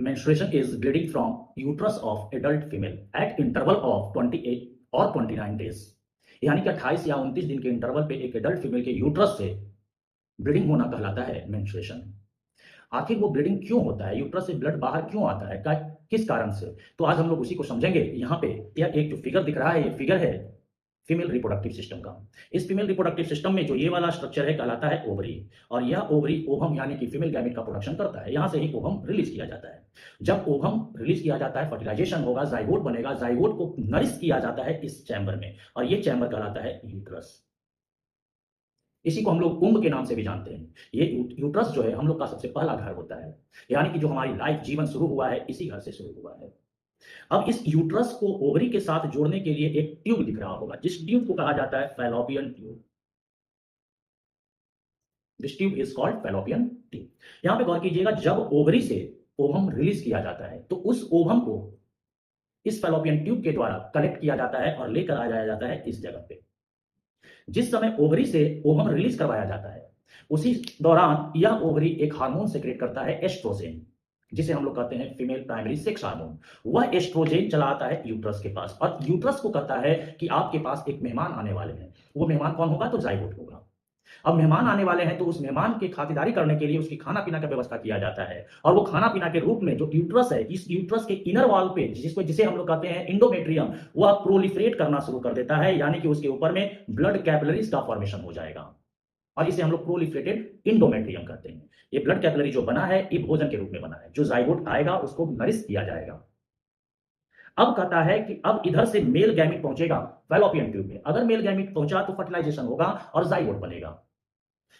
Menstruation is bleeding from uterus of adult female at interval of 28 और 29 days। यानी कि 28 या 29 दिन के इंटरवल पे एक एडल्ट फीमेल के यूट्रस से ब्लीडिंग होना कहलाता है मेंस्ट्रुएशन। आखिर वो ब्लीडिंग क्यों होता है? यूट्रस से ब्लड बाहर क्यों आता है? किस कारण से? तो आज हम लोग उसी को समझेंगे। यहाँ पे यह एक जो फिगर दिख रहा है, ये फिगर है फीमेल रिप्रोडक्टिव सिस्टम का। इस फीमेल रिप्रोडक्टिव सिस्टम में जो ये वाला स्ट्रक्चर है कहलाता है ओवरी, और यह ओवरी ओवम यानी कि फीमेल गैमेट का प्रोडक्शन करता है। यहाँ से ही ओवम रिलीज किया जाता है। जब ओवम रिलीज किया जाता है, फर्टिलाइजेशन होगा, जाइगोट बनेगा, जाइगोट को नरिश किया जाता है इस चैम्बर में, और ये चैम्बर कहलाता है यूट्रस। इसी को हम लोग कुंभ के नाम से भी जानते हैं। ये यूट्रस जो है हम लोग का सबसे पहला घर होता है, यानी कि जो हमारी लाइफ जीवन शुरू हुआ है इसी घर से शुरू हुआ है। अब इस यूट्रस को ओवरी के साथ जोड़ने के लिए एक ट्यूब दिख रहा होगा, जिस ट्यूब को कहा जाता है fallopian tube. This tube is called fallopian tube. यहां पे गौर कीजिएगा, जब ओवरी से ओवम रिलीज किया जाता है तो उस ओवम को इस फैलोपियन ट्यूब के द्वारा कलेक्ट किया जाता है और लेकर आ जाया जाता है इस जगह पे। जिस समय ओवरी से ओवम रिलीज करवाया जाता है उसी दौरान यह ओवरी एक हार्मोन सेक्रेट करता है, एस्ट्रोजेन, जिसे हम लोग कहते हैं फीमेल प्राइमरी सेक्स हार्मोन। वह एस्ट्रोजेन चला आता है यूट्रस के पास, और यूट्रस को कहता है कि आपके पास एक मेहमान आने वाले हैं। वो मेहमान कौन होगा? तो जाइगोट होगा। अब मेहमान आने वाले हैं तो उस मेहमान की खातिरदारी करने के लिए उसकी खाना पीना का व्यवस्था किया जाता है, और वो खाना पीना के रूप में जो यूट्रस है, इस यूट्रस के इनर वॉल पे जिसे हम लोग कहते हैं इंडोमेट्रियम, वह प्रोलिफरेट करना शुरू कर देता है, यानी कि उसके ऊपर में ब्लड कैपिलरीज का फॉर्मेशन हो जाएगा, और इसे हम लोग प्रोलिफरेटेड इंडोमेट्रियम कहते हैं। ये ब्लड कैपिलरी जो बना है ये भोजन के रूप में बना है। जो जाइगोट आएगा उसको नरिश किया जाएगा। अब कहता है कि अब इधर से मेल गैमेट पहुंचेगा फैलोपियन ट्यूब में। अगर मेल गैमेट पहुंचा तो फर्टिलाइजेशन होगा और जाइगोट बनेगा।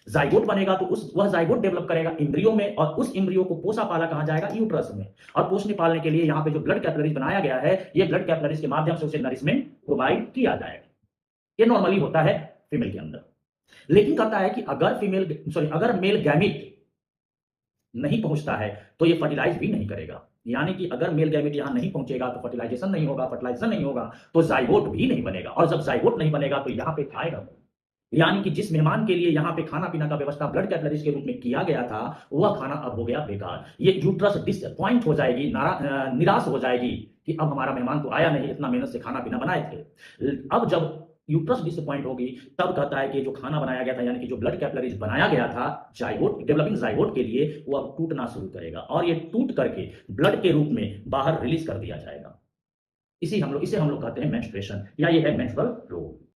जाइगोट बनेगा तो वह जाइगोट डेवलप करेगा एम्ब्रियो में, और उस एम्ब्रियो को पोसा पाला कहा जाएगा यूट्रस में। और पोसने पालने के लिए यहाँ पे जो ब्लड कैपिलरीज बनाया गया है, ये ब्लड कैपिलरीज के माध्यम से उसे नरिशमेंट प्रोवाइड किया जाएगा। ये नॉर्मली होता है फीमेल के अंदर। लेकिन कहता है कि अगर मेल गैमेट नहीं पहुंचता है तो ये फर्टिलाइज भी नहीं करेगा। यानी कि अगर मेल गैमेट यहां नहीं पहुंचेगा तो फर्टिलाइजेशन नहीं होगा, फर्टिलाइजेशन नहीं होगा तो जाइगोट भी नहीं बनेगा, और जब जाइगोट नहीं बनेगा तो यहां पे खाएगा। यानी कि जिस मेहमान के लिए यहाँ पे खाना पीना का व्यवस्था ब्लड कैपिलरीज के रूप में किया गया था, वह खाना अब हो गया बेकार। ये यूट्रस डिसअपॉइंट हो जाएगी, निराश हो जाएगी कि अब हमारा मेहमान तो आया नहीं, इतना मेहनत से खाना पीना बनाए थे। अब जब यूट्रस डिसअपॉइंट होगी तब कहता है कि जो खाना बनाया गया था, यानी कि जो ब्लड कैपिलरीज बनाया गया था जाइगोट, डेवलपिंग जाइगोट के लिए, वो अब टूटना शुरू करेगा, और ये टूट करके ब्लड के रूप में बाहर रिलीज कर दिया जाएगा। इसे हम लोग कहते हैं मेंस्ट्रुएशन, या ये है मेंस्ट्रुअल फ्लो।